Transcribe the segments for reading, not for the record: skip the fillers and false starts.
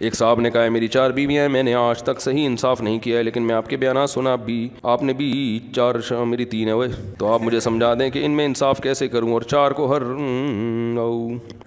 ایک صاحب نے کہا میری 4 بیویاں ہیں, میں نے آج تک صحیح انصاف نہیں کیا ہے, لیکن میں آپ کے بیانات سنا بھی, آپ نے بھی 4 میری 3 ہے وہ, تو آپ مجھے سمجھا دیں کہ ان میں انصاف کیسے کروں, اور 4 کو ہر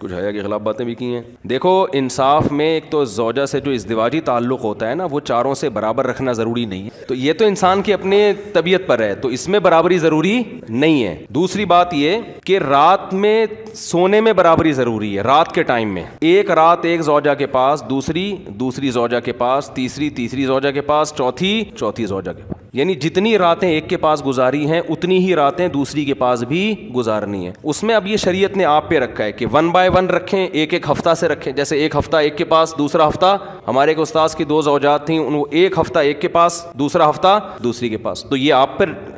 کچھ حیا کے خلاف باتیں بھی کی ہیں. دیکھو انصاف میں ایک تو زوجہ سے جو ازدواجی تعلق ہوتا ہے نا, وہ 4 سے برابر رکھنا ضروری نہیں ہے, تو یہ تو انسان کی اپنے طبیعت پر ہے, تو اس میں برابری ضروری نہیں ہے. دوسری بات یہ کہ رات میں سونے میں برابری ضروری ہے. رات کے ٹائم میں ایک رات ایک زوجہ کے پاس, دوسری زوجہ کے پاس, تیسری زوجہ کے پاس, چوتھی زوجہ کے پاس, یعنی جتنی راتیں ایک کے پاس گزاری ہیں اتنی ہی راتیں دوسری کے پاس بھی گزارنی ہیں. اس میں اب یہ شریعت نے آپ پہ رکھا ہے کہ 1 by 1 رکھیں, ایک ہفتہ سے رکھیں. جیسے ایک ہفتہ ایک کے پاس, دوسرا ہفتہ, ہمارے ایک استاذ کی 2 زوجات تھیں, ایک ہفتہ ایک کے پاس, دوسرا ہفتہ دوسری کے پاس. تو یہ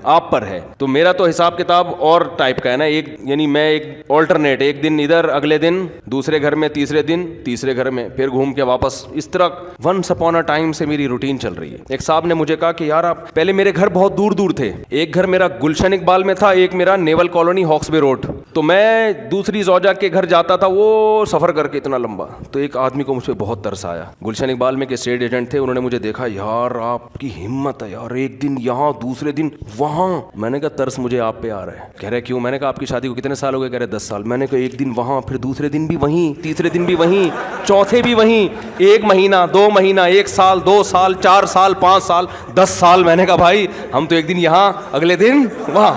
آپ پر ہے. تو میرا تو حساب کتاب اور ٹائپ کا ہے نا, ایک یعنی میں ایک آلٹرنیٹ, ایک دن ادھر, اگلے دن دوسرے گھر میں, تیسرے دن تیسرے گھر میں, پھر گھوم کے واپس. اس طرح ونس اپون اے ٹائم سے میری روٹین چل رہی ہے. ایک صاحب نے مجھے کہا کہ یار آپ پہلے میرے گھر بہت دور دور تھے, ایک گھر میرا گلشن اقبال میں تھا, ایک میرا نیول کالونی ہاکس بے روڈ, تو میں دوسری زوجہ کے گھر جاتا تھا وہ سفر کر کے اتنا لمبا. تو ایک آدمی کو مجھ پہ بہت ترس آیا, گلشن اقبال میں کے اسٹیٹ ایجنٹ تھے, انہوں نے مجھے دیکھا, یار آپ کی ہمت ہے یار, ایک دن یہاں دوسرے دن وہاں. میں نے کہا ترس مجھے آپ پہ آ رہا ہے. کہہ رہے کیوں؟ میں نے کہا آپ کی شادی کو کتنے سال ہو گئے؟ کہہ رہے 10 سال. میں نے کہا ایک دن وہاں, پھر دوسرے دن بھی وہیں, تیسرے دن بھی وہیں, چوتھے بھی وہیں, 1 مہینہ 2 مہینہ, 1 سال 2 سال 4 سال 5 سال 10 سال. میں نے کہا بھائی ہم تو ایک دن یہاں, اگلے دن وہاں.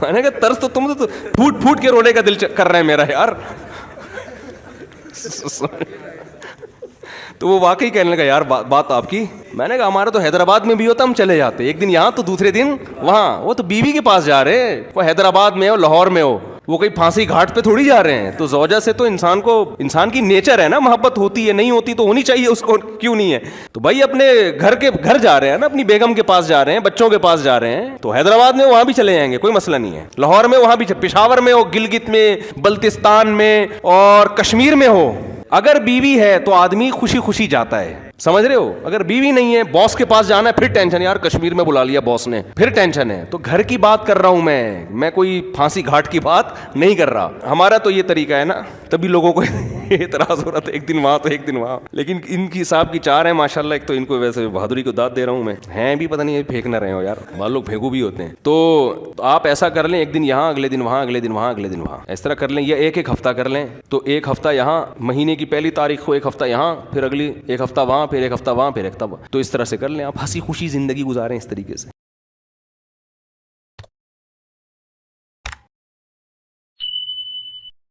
میں نے کہا طرز تو تم تو پھوٹ کے رونے کا دل کر رہے ہیں میرا یار. تو وہ واقعی کہنے لگا یار بات آپ کی. میں نے کہا ہمارا تو حیدرآباد میں بھی ہوتا, ہم چلے جاتے, ایک دن یہاں تو دوسرے دن وہاں. وہ تو بیوی کے پاس جا رہے ہیں, وہ حیدرآباد میں ہو, لاہور میں ہو, وہ کہیں پھانسی گھاٹ پہ تھوڑی جا رہے ہیں. تو زوجہ سے تو انسان کی نیچر ہے نا, محبت ہوتی ہے, نہیں ہوتی تو ہونی چاہیے اس کو, کیوں نہیں ہے؟ تو بھائی اپنے گھر جا رہے ہیں نا, اپنی بیگم کے پاس جا رہے ہیں, بچوں کے پاس جا رہے ہیں, تو حیدرآباد میں وہاں بھی چلے جائیں گے, کوئی مسئلہ نہیں ہے. لاہور میں وہاں بھی, پشاور میں ہو, گلگت میں, بلتستان میں اور کشمیر میں ہو, اگر بیوی ہے تو آدمی خوشی خوشی جاتا ہے, سمجھ رہے ہو. اگر بیوی نہیں ہے, باس کے پاس جانا ہے, پھر ٹینشن, یار کشمیر میں بلا لیا باس نے, پھر ٹینشن ہے. تو گھر کی بات کر رہا ہوں میں کوئی پھانسی گھاٹ کی بات نہیں کر رہا. ہمارا تو یہ طریقہ ہے نا, تبھی لوگوں کو اعتراض ہو رہا تھا, ایک دن وہاں تو ایک دن وہاں. لیکن ان کی صاحب کی 4 ہیں ماشاءاللہ. ایک تو ان کو ویسے بہادری کو داد دے رہا ہوں میں, ہیں بھی پتہ نہیں پھینک نہ رہے ہو یار, بعض لوگ پھینکو بھی ہوتے ہیں. تو آپ ایسا کر لیں, ایک دن یہاں, اگلے دن وہاں, اگلے دن وہاں, اگلے دن وہاں, اس طرح کر لیں. یا ایک ہفتہ کر لیں, تو ایک ہفتہ یہاں, مہینے کی پہلی تاریخ کو ایک ہفتہ یہاں, پھر اگلی ایک ہفتہ وہاں, پھر ایک ہفتہ وہاں, پھر ایک ہفتہ. تو اس طرح سے کر لیں آپ, ہنسی خوشی زندگی گزاریں اس طریقے سے.